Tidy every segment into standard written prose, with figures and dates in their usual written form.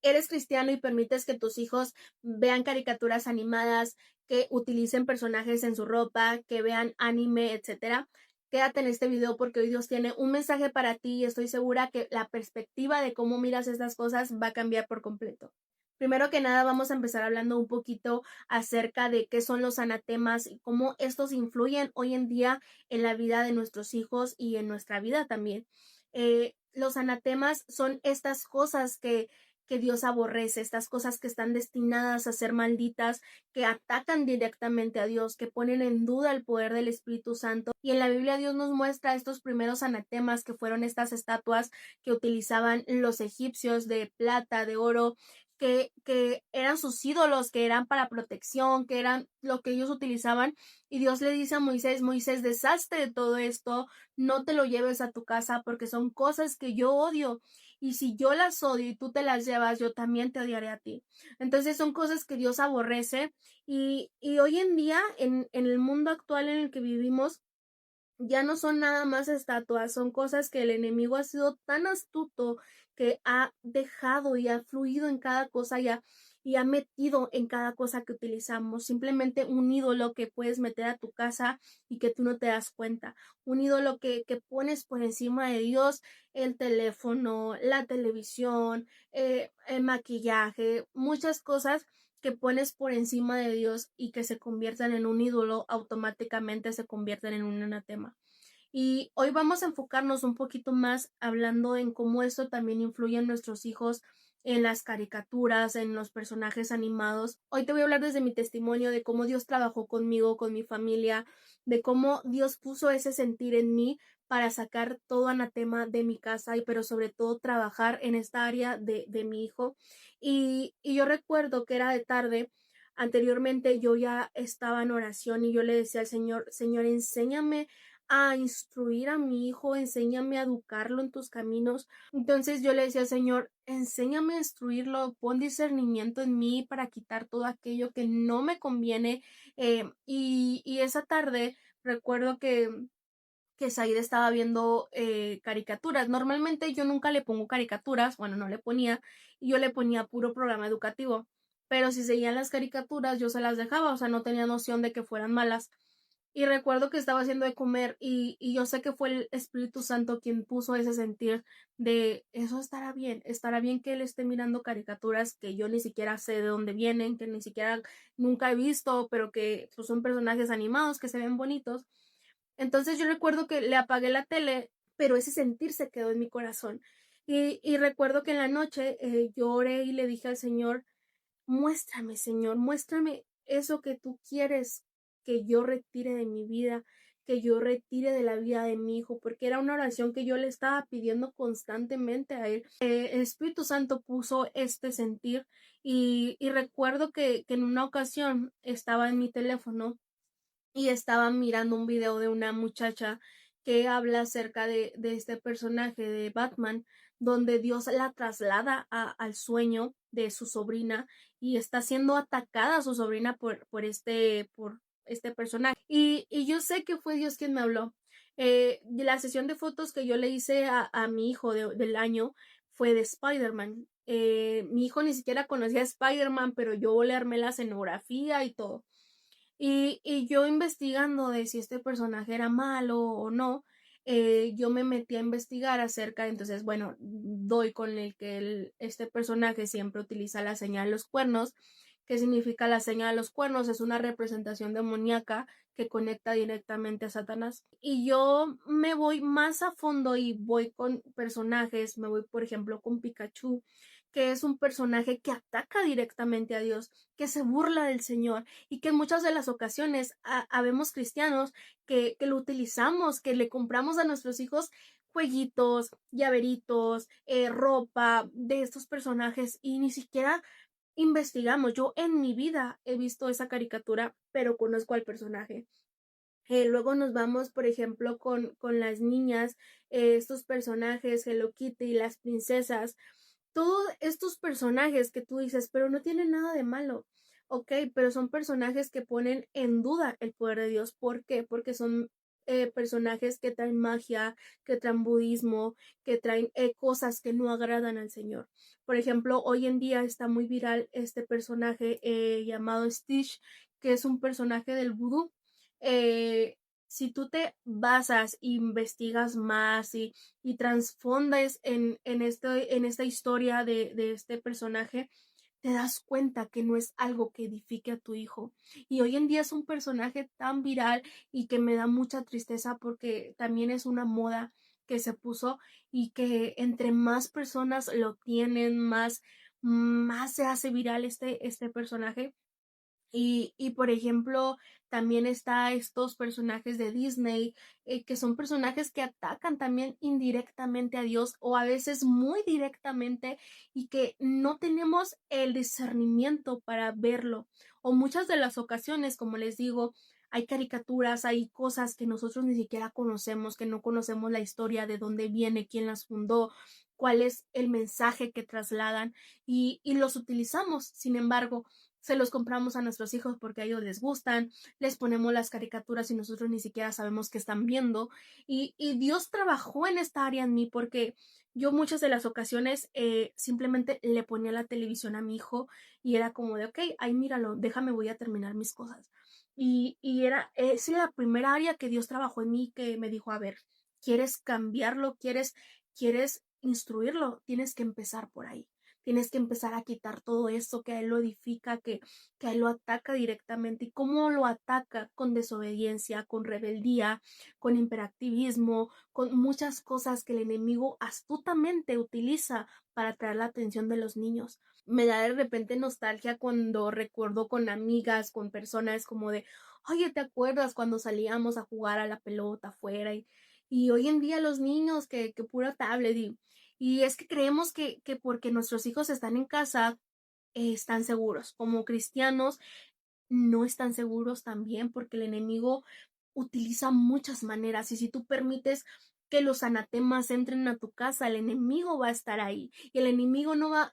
eres cristiano y permites que tus hijos vean caricaturas animadas, que utilicen personajes en su ropa, que vean anime, etcétera, quédate en este video porque hoy Dios tiene un mensaje para ti y estoy segura que la perspectiva de cómo miras estas cosas va a cambiar por completo. Primero que nada, vamos a empezar hablando un poquito acerca de qué son los anatemas y cómo estos influyen hoy en día en la vida de nuestros hijos y en nuestra vida también. Los anatemas son estas cosas que Dios aborrece, estas cosas que están destinadas a ser malditas, que atacan directamente a Dios, que ponen en duda el poder del Espíritu Santo. Y en la Biblia Dios nos muestra estos primeros anatemas que fueron estas estatuas que utilizaban los egipcios de plata, de oro, que eran sus ídolos, que eran para protección, que eran lo que ellos utilizaban. Y Dios le dice a Moisés, Moisés, deshazte de todo esto, no te lo lleves a tu casa porque son cosas que yo odio. Y si yo las odio y tú te las llevas, yo también te odiaré a ti. Entonces son cosas que Dios aborrece y hoy en día, en el mundo actual en el que vivimos, ya no son nada más estatuas, son cosas que el enemigo ha sido tan astuto que ha dejado y ha fluido en cada cosa y ha metido en cada cosa que utilizamos. Simplemente un ídolo que puedes meter a tu casa y que tú no te das cuenta. Un ídolo que pones por encima de Dios, el teléfono, la televisión, el maquillaje, muchas cosas que pones por encima de Dios y que se conviertan en un ídolo, automáticamente se convierten en un anatema. Y hoy vamos a enfocarnos un poquito más hablando en cómo esto también influye en nuestros hijos, en las caricaturas, en los personajes animados. Hoy te voy a hablar desde mi testimonio de cómo Dios trabajó conmigo, con mi familia, de cómo Dios puso ese sentir en mí para sacar todo anatema de mi casa y pero sobre todo trabajar en esta área de mi hijo. Y yo recuerdo que era de tarde. Anteriormente yo ya estaba en oración y yo le decía al Señor, Señor, enséñame a instruir a mi hijo, enséñame a educarlo en tus caminos. Entonces yo le decía, Señor, enséñame a instruirlo, pon discernimiento en mí para quitar todo aquello que no me conviene. Y esa tarde recuerdo que Said estaba viendo caricaturas. Normalmente yo nunca le pongo caricaturas, bueno, no le ponía, y yo le ponía puro programa educativo. Pero si seguían las caricaturas, yo se las dejaba, o sea, no tenía noción de que fueran malas. Y recuerdo que estaba haciendo de comer y yo sé que fue el Espíritu Santo quien puso ese sentir de eso estará bien que él esté mirando caricaturas que yo ni siquiera sé de dónde vienen, que ni siquiera nunca he visto, pero que pues, son personajes animados que se ven bonitos. Entonces yo recuerdo que le apagué la tele, pero ese sentir se quedó en mi corazón. Y recuerdo que en la noche yo oré y le dije al Señor, muéstrame, Señor, muéstrame eso que tú quieres que yo retire de mi vida, que yo retire de la vida de mi hijo, porque era una oración que yo le estaba pidiendo constantemente a él. El Espíritu Santo puso este sentir y recuerdo que en una ocasión estaba en mi teléfono y estaba mirando un video de una muchacha que habla acerca de este personaje de Batman, donde Dios la traslada al sueño de su sobrina y está siendo atacada su sobrina por este personaje. Y yo sé que fue Dios quien me habló. De la sesión de fotos que yo le hice a mi hijo del año fue de Spider-Man. Mi hijo ni siquiera conocía a Spider-Man, pero yo le armé la escenografía y todo. Y yo investigando de si este personaje era malo o no, yo me metí a investigar acerca, entonces, bueno, doy con el que este personaje siempre utiliza la señal de los cuernos. ¿Qué significa la señal de los cuernos? Es una representación demoníaca que conecta directamente a Satanás. Y yo me voy más a fondo y voy con personajes, me voy por ejemplo con Pikachu, que es un personaje que ataca directamente a Dios, que se burla del Señor y que en muchas de las ocasiones habemos cristianos que lo utilizamos, que le compramos a nuestros hijos jueguitos, llaveritos, ropa de estos personajes y ni siquiera investigamos. Yo en mi vida he visto esa caricatura, pero conozco al personaje. Luego nos vamos, por ejemplo, con las niñas, estos personajes, Hello Kitty, las princesas, todos estos personajes que tú dices, pero no tienen nada de malo, ok, pero son personajes que ponen en duda el poder de Dios. ¿Por qué? Porque son personajes que traen magia, que traen budismo, que traen cosas que no agradan al Señor. Por ejemplo, hoy en día está muy viral este personaje llamado Stitch, que es un personaje del vudú. Si tú te basas, investigas más y transfondes en esta historia de este personaje, te das cuenta que no es algo que edifique a tu hijo. Y hoy en día es un personaje tan viral y que me da mucha tristeza porque también es una moda que se puso y que entre más personas lo tienen, más se hace viral este personaje. Por ejemplo, también está estos personajes de Disney, que son personajes que atacan también indirectamente a Dios o a veces muy directamente y que no tenemos el discernimiento para verlo. O muchas de las ocasiones, como les digo, hay caricaturas, hay cosas que nosotros ni siquiera conocemos, que no conocemos la historia, de dónde viene, quién las fundó, cuál es el mensaje que trasladan y los utilizamos. Sin embargo, se los compramos a nuestros hijos porque a ellos les gustan, les ponemos las caricaturas y nosotros ni siquiera sabemos qué están viendo. Y Dios trabajó en esta área en mí porque yo muchas de las ocasiones simplemente le ponía la televisión a mi hijo y era como de, ok, ahí míralo, déjame, voy a terminar mis cosas. Es la primera área que Dios trabajó en mí, que me dijo, a ver, ¿quieres cambiarlo? ¿Quieres instruirlo? Tienes que empezar por ahí. Tienes que empezar a quitar todo eso que a él lo edifica, que a él lo ataca directamente. ¿Y cómo lo ataca? Con desobediencia, con rebeldía, con imperactivismo, con muchas cosas que el enemigo astutamente utiliza para atraer la atención de los niños. Me da de repente nostalgia cuando recuerdo con amigas, con personas como de, oye, ¿te acuerdas cuando salíamos a jugar a la pelota afuera? Y hoy en día los niños que pura tablet y es que creemos que porque nuestros hijos están en casa, están seguros. Como cristianos, no están seguros también porque el enemigo utiliza muchas maneras y si tú permites que los anatemas entren a tu casa, el enemigo va a estar ahí y el enemigo no va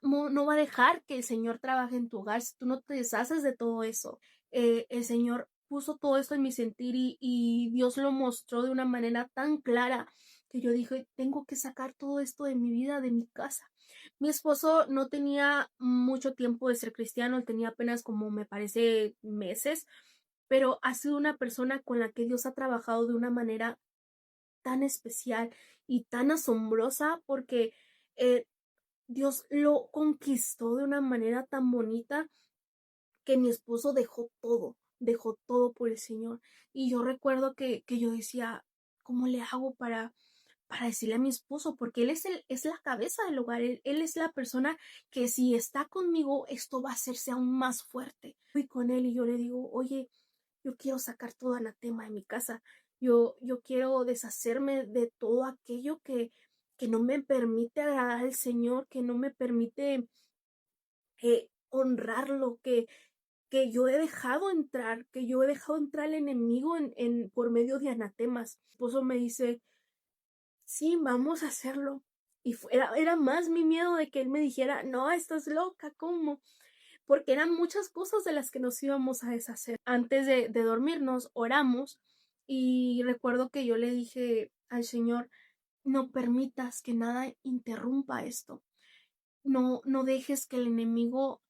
a dejar que el Señor trabaje en tu hogar si tú no te deshaces de todo eso. El Señor puso todo esto en mi sentir y Dios lo mostró de una manera tan clara que yo dije, tengo que sacar todo esto de mi vida, de mi casa. Mi esposo no tenía mucho tiempo de ser cristiano, él tenía apenas como me parece meses, pero ha sido una persona con la que Dios ha trabajado de una manera tan especial y tan asombrosa porque eh, Dios lo conquistó de una manera tan bonita que mi esposo dejó todo por el Señor. Y yo recuerdo que yo decía, ¿cómo le hago para decirle a mi esposo? Porque él es la cabeza del hogar, él es la persona que si está conmigo, esto va a hacerse aún más fuerte. Fui con él y yo le digo, oye, yo quiero sacar todo anatema de mi casa. Yo quiero deshacerme de todo aquello que no me permite agradar al Señor, que no me permite honrarlo, que yo he dejado entrar, que yo he dejado entrar al enemigo por medio de anatemas. Mi esposo me dice, sí, vamos a hacerlo. Era más mi miedo de que él me dijera, no, estás loca, ¿cómo? Porque eran muchas cosas de las que nos íbamos a deshacer. Antes de dormirnos, oramos y recuerdo que yo le dije al Señor, no permitas que nada interrumpa esto. No dejes que el enemigo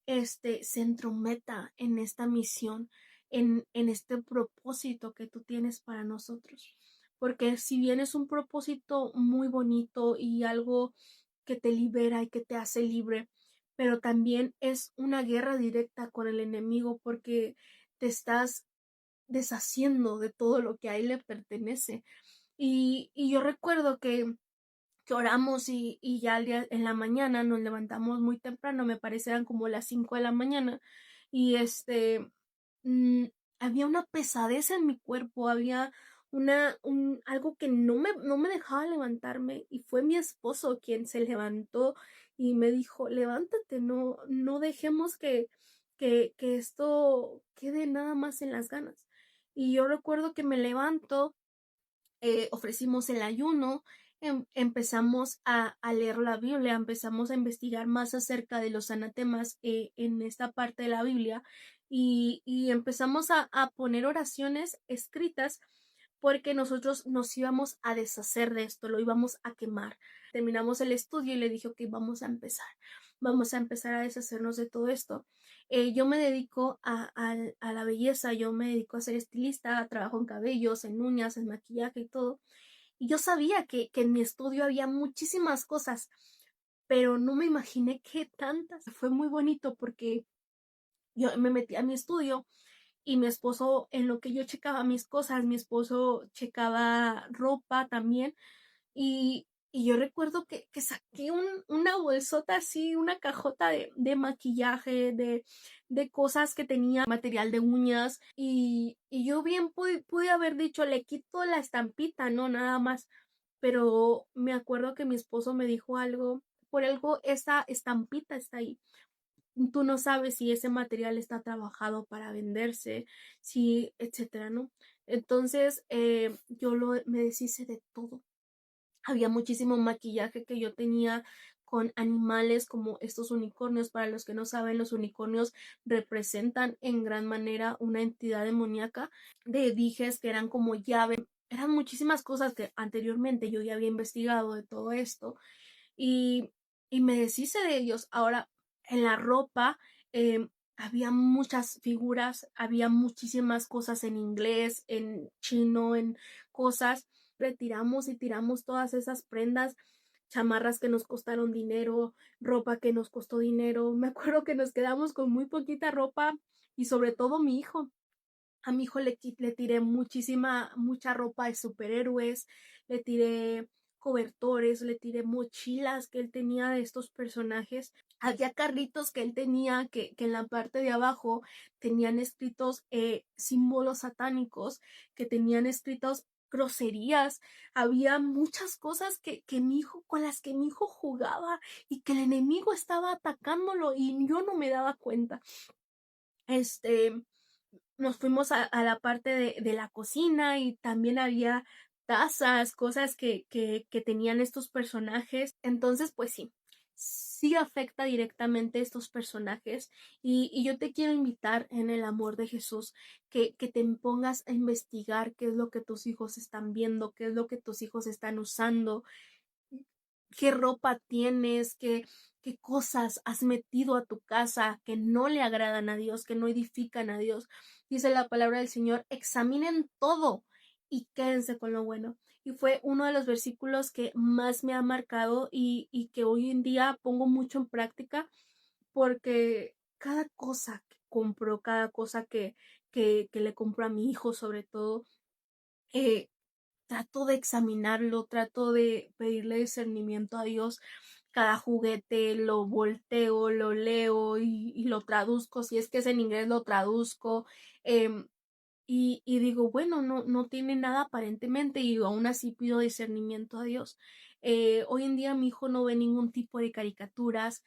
se entrometa en esta misión, en este propósito que tú tienes para nosotros. Porque si bien es un propósito muy bonito y algo que te libera y que te hace libre, pero también es una guerra directa con el enemigo porque te estás deshaciendo de todo lo que a él le pertenece. Y yo recuerdo que oramos y ya en la mañana nos levantamos muy temprano, me parece eran como las 5 de la mañana y mm, había una pesadez en mi cuerpo, había algo que no me dejaba levantarme y fue mi esposo quien se levantó y me dijo, levántate, no dejemos que esto quede nada más en las ganas. Y yo recuerdo que me levanto, ofrecimos el ayuno, empezamos a leer la Biblia, empezamos a investigar más acerca de los anatemas en esta parte de la Biblia y empezamos a poner oraciones escritas porque nosotros nos íbamos a deshacer de esto, lo íbamos a quemar. Terminamos el estudio y le dije, ok, vamos a empezar a deshacernos de todo esto. Yo me dedico a la belleza, yo me dedico a ser estilista, trabajo en cabellos, en uñas, en maquillaje y todo. Y yo sabía que en mi estudio había muchísimas cosas, pero no me imaginé que tantas. Fue muy bonito porque yo me metí a mi estudio y mi esposo, en lo que yo checaba mis cosas, mi esposo checaba ropa también. Y yo recuerdo que saqué una bolsota así, una cajota de maquillaje, de cosas que tenía, material de uñas. Y yo bien pude haber dicho, le quito la estampita, no, nada más. Pero me acuerdo que mi esposo me dijo algo, por algo esa estampita está ahí. Tú no sabes si ese material está trabajado para venderse, si, etcétera, ¿no? Entonces, me deshice de todo. Había muchísimo maquillaje que yo tenía con animales como estos unicornios. Para los que no saben, los unicornios representan en gran manera una entidad demoníaca, de dijes que eran como llave. Eran muchísimas cosas que anteriormente yo ya había investigado de todo esto y, y me deshice de ellos. Ahora, en la ropa, había muchas figuras, había muchísimas cosas en inglés, en chino, en cosas. Retiramos y tiramos todas esas prendas, chamarras que nos costaron dinero, ropa que nos costó dinero. Me acuerdo que nos quedamos con muy poquita ropa y sobre todo mi hijo. A mi hijo le tiré mucha ropa de superhéroes, le tiré cobertores, le tiré mochilas que él tenía de estos personajes. Había carritos que él tenía que en la parte de abajo tenían escritos símbolos satánicos, que tenían escritos groserías. Había muchas cosas que mi hijo, con las que mi hijo jugaba y que el enemigo estaba atacándolo y yo no me daba cuenta. Este, Nos fuimos a la parte de la cocina y también había tazas, cosas que tenían estos personajes. Entonces, pues sí afecta directamente a estos personajes y yo te quiero invitar en el amor de Jesús que te pongas a investigar qué es lo que tus hijos están viendo, qué es lo que tus hijos están usando, qué ropa tienes, qué cosas has metido a tu casa que no le agradan a Dios, que no edifican a Dios. Dice la palabra del Señor, examinen todo y quédense con lo bueno. Y fue uno de los versículos que más me ha marcado y que hoy en día pongo mucho en práctica porque cada cosa que compro, cada cosa que le compro a mi hijo sobre todo, eh, trato de examinarlo, trato de pedirle discernimiento a Dios. Cada juguete lo volteo, lo leo y lo traduzco. Si es que es en inglés, lo traduzco. em, y digo, bueno, no tiene nada aparentemente y aún así pido discernimiento a Dios. Hoy en día mi hijo no ve ningún tipo de caricaturas.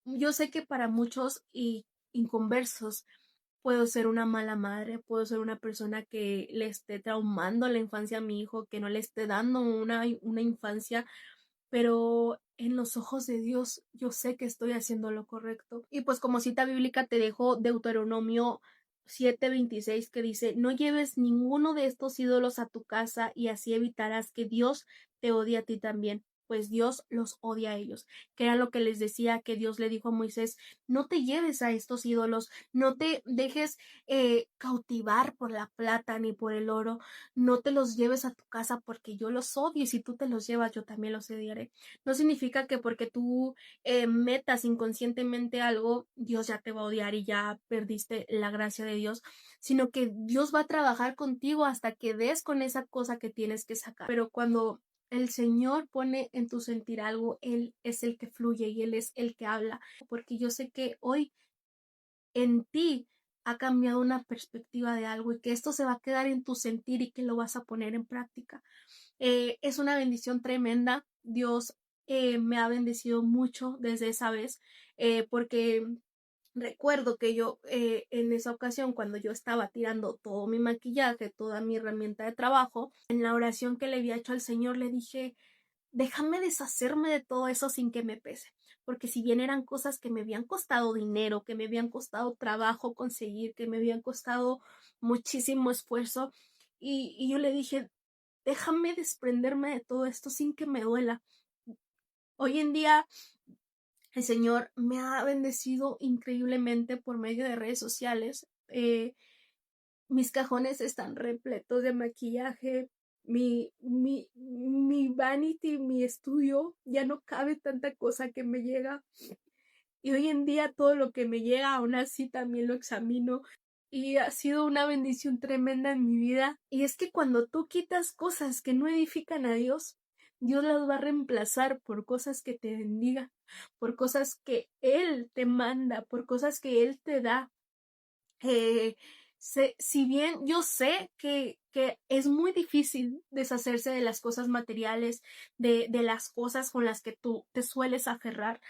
Yo sé que para muchos y inconversos puedo ser una mala madre, puedo ser una persona que le esté traumando la infancia a mi hijo, que no le esté dando una infancia, pero en los ojos de Dios yo sé que estoy haciendo lo correcto. Y pues como cita bíblica te dejo Deuteronomio 7:26 que dice, no lleves ninguno de estos ídolos a tu casa y así evitarás que Dios te odie a ti también, pues Dios los odia a ellos, que era lo que les decía que Dios le dijo a Moisés, no te lleves a estos ídolos, no te dejes cautivar por la plata ni por el oro, no te los lleves a tu casa porque yo los odio y si tú te los llevas yo también los odiaré. No significa que porque tú metas inconscientemente algo, Dios ya te va a odiar y ya perdiste la gracia de Dios, sino que Dios va a trabajar contigo hasta que des con esa cosa que tienes que sacar. Pero cuando el Señor pone en tu sentir algo, Él es el que fluye y Él es el que habla, porque yo sé que hoy en ti ha cambiado una perspectiva de algo y que esto se va a quedar en tu sentir y que lo vas a poner en práctica. Es una bendición tremenda. Dios me ha bendecido mucho desde esa vez, porque recuerdo que yo en esa ocasión, cuando yo estaba tirando todo mi maquillaje, toda mi herramienta de trabajo, en la oración que le había hecho al Señor, le dije, déjame deshacerme de todo eso sin que me pese, porque si bien eran cosas que me habían costado dinero, que me habían costado trabajo conseguir, que me habían costado muchísimo esfuerzo, y yo le dije, déjame desprenderme de todo esto sin que me duela. Hoy en día el Señor me ha bendecido increíblemente por medio de redes sociales. Mis cajones están repletos de maquillaje. Mi vanity, mi estudio, ya no cabe tanta cosa que me llega. Y hoy en día todo lo que me llega, aún así también lo examino. Y ha sido una bendición tremenda en mi vida. Y es que cuando tú quitas cosas que no edifican a Dios, Dios las va a reemplazar por cosas que te bendigan, por cosas que Él te manda, por cosas que Él te da. Si bien yo sé que es muy difícil deshacerse de las cosas materiales, de las cosas con las que tú te sueles aferrar,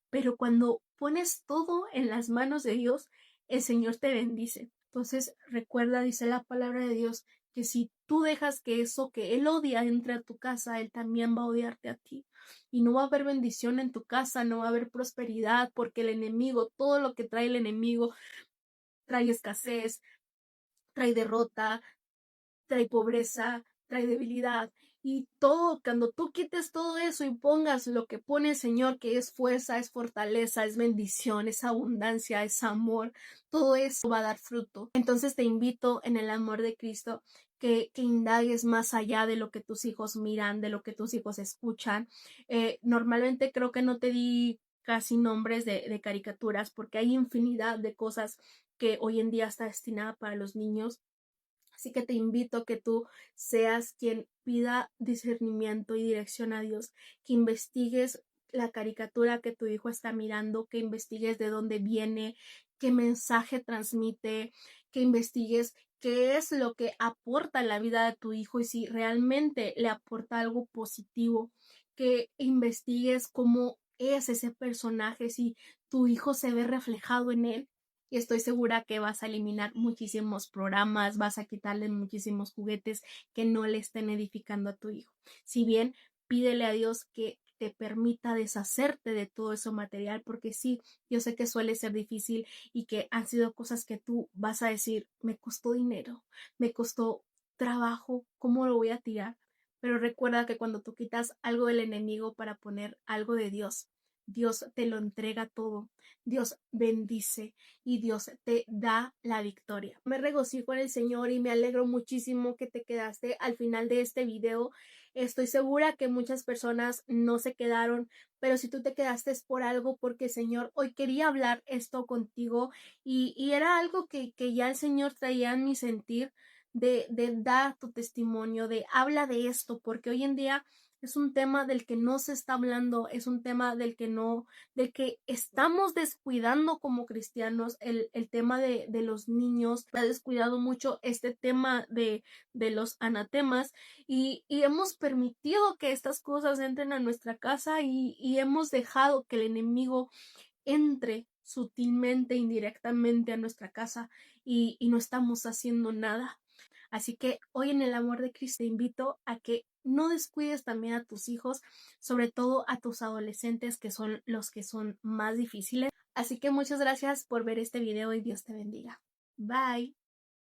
pero cuando pones todo en las manos de Dios, el Señor te bendice. Entonces, recuerda, dice la palabra de Dios, que si tú dejas que eso que Él odia entre a tu casa, Él también va a odiarte a ti. Y no va a haber bendición en tu casa, no va a haber prosperidad, porque el enemigo, todo lo que trae el enemigo, trae escasez, trae derrota, trae pobreza, trae debilidad. Y todo, cuando tú quites todo eso y pongas lo que pone el Señor, que es fuerza, es fortaleza, es bendición, es abundancia, es amor, todo eso va a dar fruto. Entonces te invito en el amor de Cristo que indagues más allá de lo que tus hijos miran, de lo que tus hijos escuchan. Normalmente creo que no te di casi nombres de caricaturas porque hay infinidad de cosas que hoy en día está destinada para los niños. Así que te invito a que tú seas quien pida discernimiento y dirección a Dios, que investigues la caricatura que tu hijo está mirando, que investigues de dónde viene, qué mensaje transmite, que investigues qué es lo que aporta en la vida de tu hijo y si realmente le aporta algo positivo, que investigues cómo es ese personaje, si tu hijo se ve reflejado en él y estoy segura que vas a eliminar muchísimos programas, vas a quitarle muchísimos juguetes que no le estén edificando a tu hijo. Si bien pídele a Dios que te permita deshacerte de todo eso material, porque sí, yo sé que suele ser difícil y que han sido cosas que tú vas a decir, me costó dinero, me costó trabajo, ¿cómo lo voy a tirar? Pero recuerda que cuando tú quitas algo del enemigo para poner algo de Dios, Dios te lo entrega todo, Dios bendice y Dios te da la victoria. Me regocijo en el Señor y me alegro muchísimo que te quedaste al final de este video. Estoy segura que muchas personas no se quedaron, pero si tú te quedaste es por algo, porque Señor, hoy quería hablar esto contigo y era algo que ya el Señor traía en mi sentir de dar tu testimonio, de habla de esto, porque hoy en día es un tema del que no se está hablando, es un tema del que estamos descuidando como cristianos, el tema de los niños, ha descuidado mucho este tema de los anatemas y hemos permitido que estas cosas entren a nuestra casa y hemos dejado que el enemigo entre sutilmente, indirectamente a nuestra casa y no estamos haciendo nada. Así que hoy en el amor de Cristo te invito a que no descuides también a tus hijos, sobre todo a tus adolescentes, que son los que son más difíciles. Así que muchas gracias por ver este video y Dios te bendiga. Bye.